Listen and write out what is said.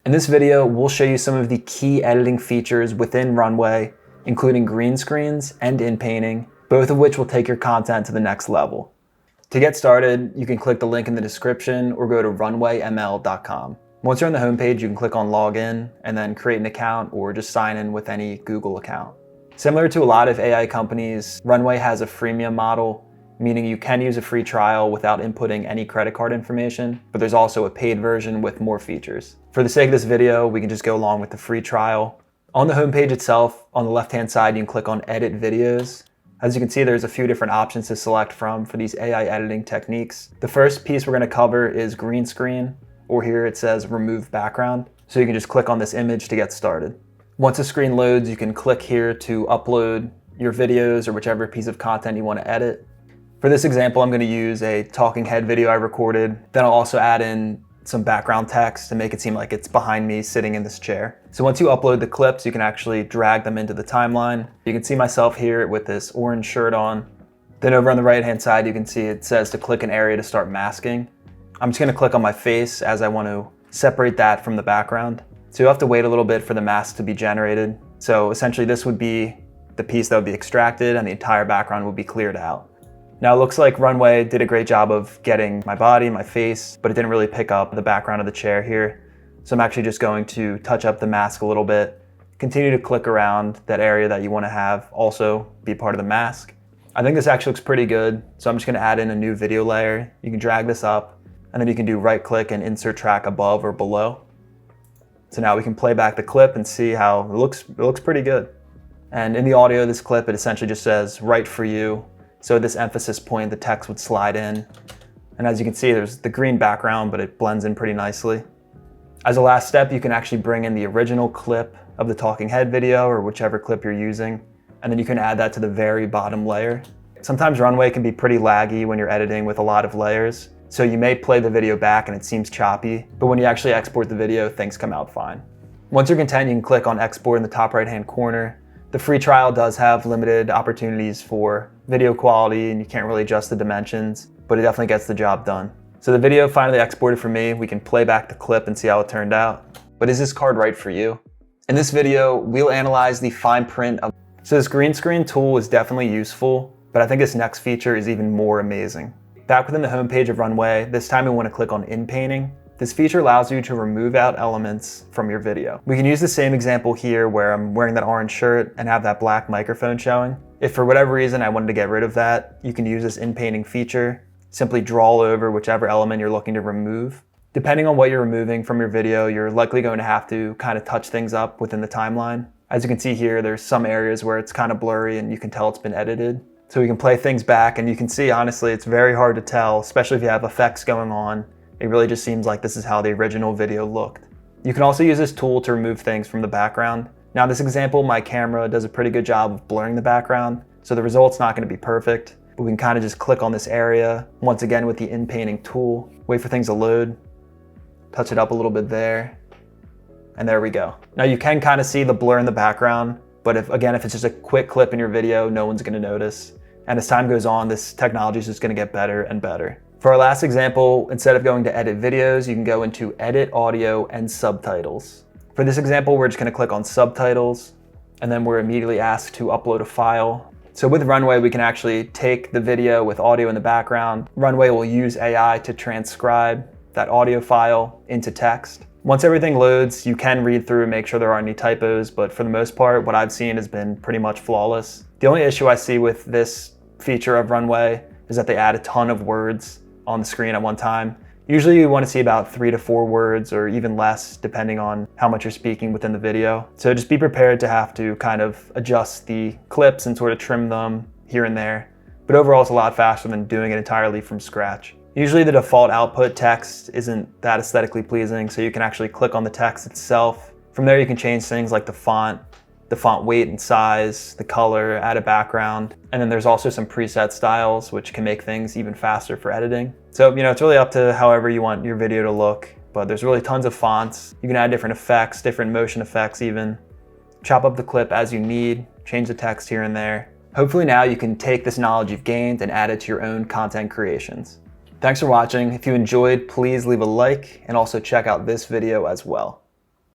In this video, we'll show you some of the key editing features within Runway, including green screens and in-painting, both of which will take your content to the next level. To get started, you can click the link in the description or go to RunwayML.com. Once you're on the homepage, you can click on Login and then create an account or just sign in with any Google account. Similar to a lot of AI companies, Runway has a freemium model, meaning you can use a free trial without inputting any credit card information, but there's also a paid version with more features. For the sake of this video, we can just go along with the free trial. On the homepage itself, on the left-hand side, you can click on Edit Videos. As you can see, there's a few different options to select from for these AI editing techniques. The first piece we're going to cover is green screen, or here it says Remove Background. So you can just click on this image to get started. Once the screen loads, you can click here to upload your videos or whichever piece of content you want to edit. For this example, I'm going to use a talking head video I recorded. Then I'll also add in some background text to make it seem like it's behind me sitting in this chair. So once you upload the clips, you can actually drag them into the timeline. You can see myself here with this orange shirt on. Then over on the right-hand side, you can see it says to click an area to start masking. I'm just going to click on my face as I want to separate that from the background. So you'll have to wait a little bit for the mask to be generated. So essentially this would be the piece that would be extracted and the entire background would be cleared out. Now it looks like Runway did a great job of getting my body, my face, but it didn't really pick up the background of the chair here. So I'm actually just going to touch up the mask a little bit, continue to click around that area that you want to have also be part of the mask. I think this actually looks pretty good. So I'm just going to add in a new video layer. You can drag this up and then you can do right click and insert track above or below. So now we can play back the clip and see how it looks pretty good. And in the audio of this clip, it essentially just says right for you. So at this emphasis point, the text would slide in. And as you can see, there's the green background, but it blends in pretty nicely. As a last step, you can actually bring in the original clip of the talking head video or whichever clip you're using. And then you can add that to the very bottom layer. Sometimes Runway can be pretty laggy when you're editing with a lot of layers. So you may play the video back and it seems choppy, but when you actually export the video, things come out fine. Once you're content, you can click on export in the top right-hand corner. The free trial does have limited opportunities for video quality and you can't really adjust the dimensions, but it definitely gets the job done. So the video finally exported for me. We can play back the clip and see how it turned out. But is this card right for you? In this video, we'll analyze the fine print of. So this green screen tool is definitely useful, but I think this next feature is even more amazing. Back within the homepage of Runway, this time we want to click on in-painting. This feature allows you to remove out elements from your video. We can use the same example here where I'm wearing that orange shirt and have that black microphone showing. If for whatever reason I wanted to get rid of that, you can use this in-painting feature. Simply draw over whichever element you're looking to remove. Depending on what you're removing from your video, you're likely going to have to kind of touch things up within the timeline. As you can see here, there's some areas where it's kind of blurry and you can tell it's been edited. So we can play things back and you can see, honestly, it's very hard to tell, especially if you have effects going on. It really just seems like this is how the original video looked. You can also use this tool to remove things from the background. Now in this example, my camera does a pretty good job of blurring the background, so the result's not going to be perfect, but we can kind of just click on this area, once again with the in-painting tool, wait for things to load, touch it up a little bit there, and there we go. Now you can kind of see the blur in the background, but if it's just a quick clip in your video, no one's going to notice. And as time goes on, this technology is just going to get better and better. For our last example, instead of going to edit videos, you can go into edit audio and subtitles. For this example, we're just going to click on subtitles, and then we're immediately asked to upload a file. So with Runway, we can actually take the video with audio in the background. Runway will use AI to transcribe that audio file into text. Once everything loads, you can read through and make sure there aren't any typos, but for the most part, what I've seen has been pretty much flawless. The only issue I see with this feature of Runway is that they add a ton of words on the screen at one time. Usually you want to see about 3 to 4 words or even less depending on how much you're speaking within the video. So just be prepared to have to kind of adjust the clips and sort of trim them here and there. But overall it's a lot faster than doing it entirely from scratch. Usually the default output text isn't that aesthetically pleasing, so you can actually click on the text itself. From there you can change things like the font weight and size, the color, add a background. And then there's also some preset styles which can make things even faster for editing. So, it's really up to however you want your video to look, but there's really tons of fonts. You can add different effects, different motion effects even. Chop up the clip as you need, change the text here and there. Hopefully now you can take this knowledge you've gained and add it to your own content creations. Thanks for watching. If you enjoyed, please leave a like and also check out this video as well.